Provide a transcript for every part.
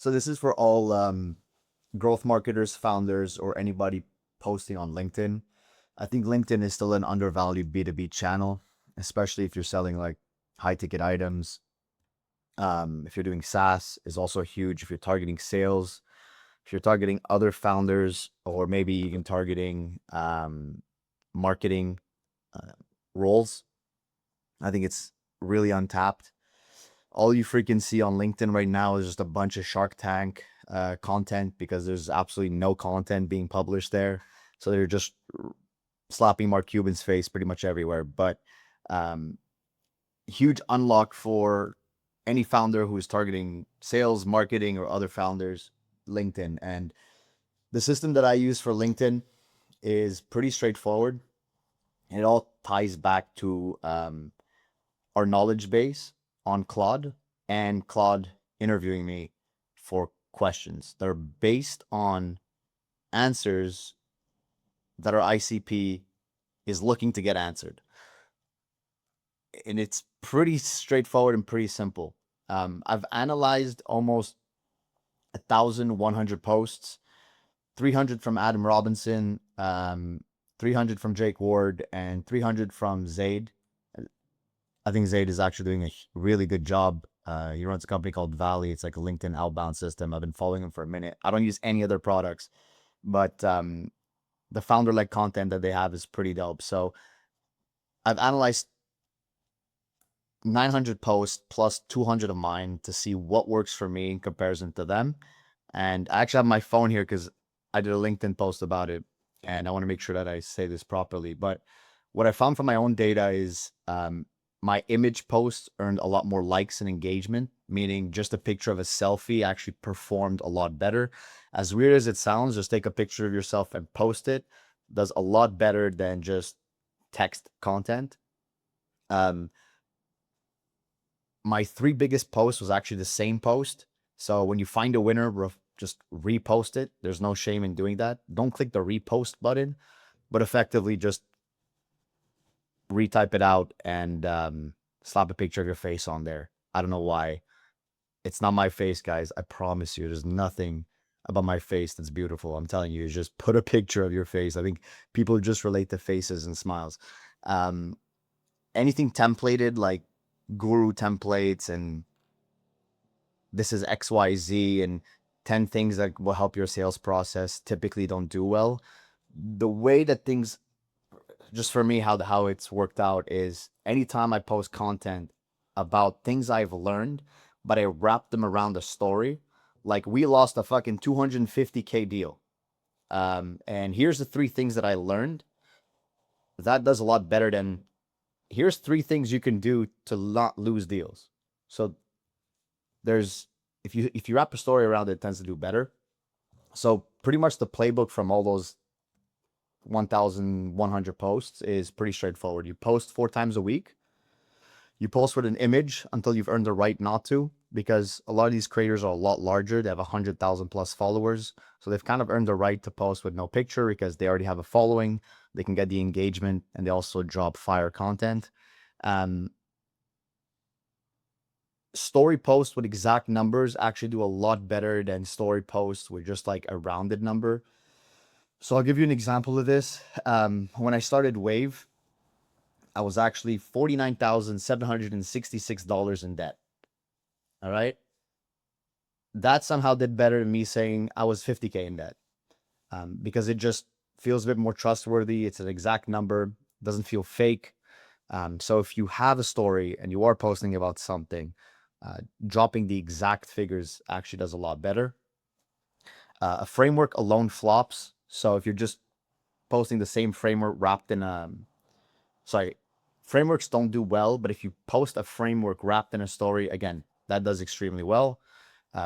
So this is for all growth marketers, founders, or anybody posting on LinkedIn. I think LinkedIn is still an undervalued B2B channel, especially if you're selling like high ticket items. If you're doing SaaS, is also huge. If you're targeting sales, if you're targeting other founders, or maybe even targeting marketing uh, roles, I think it's really untapped. All you freaking see on LinkedIn right now is just a bunch of Shark Tank content because there's absolutely no content being published there. So they're just slapping Mark Cuban's face pretty much everywhere. But um, huge unlock for any founder who is targeting sales, marketing, or other founders, LinkedIn. And the system that I use for LinkedIn is pretty straightforward. It all ties back to our knowledge base on Claude and Claude interviewing me for questions that are based on answers that our ICP is looking to get answered. And it's pretty straightforward and pretty simple. I've analyzed almost 1,100 posts, 300 from Adam Robinson, 300 from Jake Ward, and 300 from Zaid. I think Zaid is actually doing a really good job. He runs a company called Valley. It's like a LinkedIn outbound system. I've been following him for a minute. I don't use any other products, but the founder-led content that they have is pretty dope. So I've analyzed 900 posts plus 200 of mine to see what works for me in comparison to them. And I actually have my phone here because I did a LinkedIn post about it, and I want to make sure that I say this properly. But what I found from my own data is my image posts earned a lot more likes and engagement, meaning just a picture of a selfie actually performed a lot better. As weird as it sounds, just take a picture of yourself and post it does a lot better than just text content. Um, my three biggest posts was actually the same post. So when you find a winner, just repost it. There's no shame in doing that. Don't click the repost button, but effectively just retype it out and slap a picture of your face on there. I don't know why. It's not my face, guys. I promise you, there's nothing about my face that's beautiful. I'm telling you, just put a picture of your face. I think people just relate to faces and smiles. Um, Anything templated like guru templates and this is XYZ and 10 things that will help your sales process typically don't do well. The way that things, just for me, how it's worked out is anytime I post content about things I've learned, but I wrap them around a story, like we lost a fucking 250K deal. And here's the three things that I learned. That does a lot better than here's three things you can do to not lose deals. So there's if you wrap a story around it, it tends to do better. So pretty much the playbook from all those 1,100 posts is pretty straightforward. You post 4 times a week. You post with an image until you've earned the right not to, because a lot of these creators are a lot larger. They have 100,000 plus followers. So they've kind of earned the right to post with no picture because they already have a following. They can get the engagement and they also drop fire content. Um, Story posts with exact numbers actually do a lot better than story posts with just like a rounded number. So I'll give you an example of this. When I started Wave, I was actually $49,766 in debt. All right. That somehow did better than me saying I was 50K in debt, because it just feels a bit more trustworthy. It's an exact number, doesn't feel fake. So if you have a story and you are posting about something, dropping the exact figures actually does a lot better. A framework alone flops. So if you're just posting the same framework wrapped in sorry, frameworks don't do well, but if you post a framework wrapped in a story, again, that does extremely well.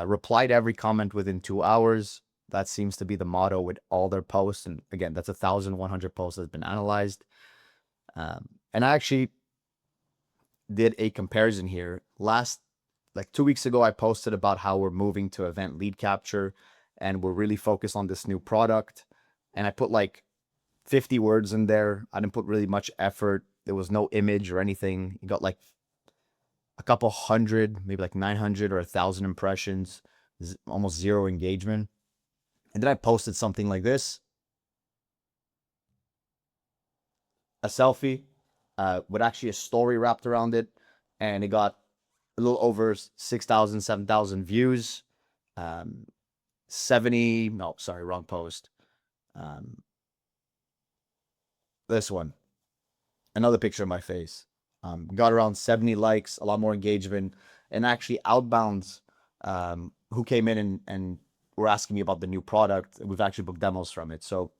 Reply to every comment within 2 hours. That seems to be the motto with all their posts. And again, that's 1,100 posts that's been analyzed. And I actually did a comparison here. Like 2 weeks ago, I posted about how we're moving to event lead capture and we're really focused on this new product. And I put like 50 words in there. I didn't put really much effort. There was no image or anything. You got like a couple hundred, maybe like 900 or 1,000 impressions. almost zero engagement. And then I posted something like this, a selfie with actually a story wrapped around it, and it got a little over 6,000, 7,000 views. 70, no, sorry, wrong post. Um, this one, another picture of my face. Got around 70 likes, a lot more engagement, and actually outbounds who came in and were asking me about the new product. We've actually booked demos from it. So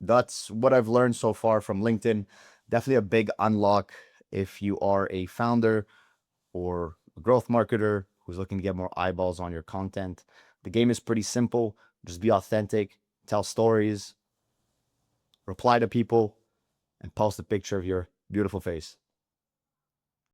that's what I've learned so far from LinkedIn. Definitely a big unlock if you are a founder or a growth marketer who's looking to get more eyeballs on your content. The game is pretty simple. Just be authentic, tell stories, reply to people, and post a picture of your beautiful face.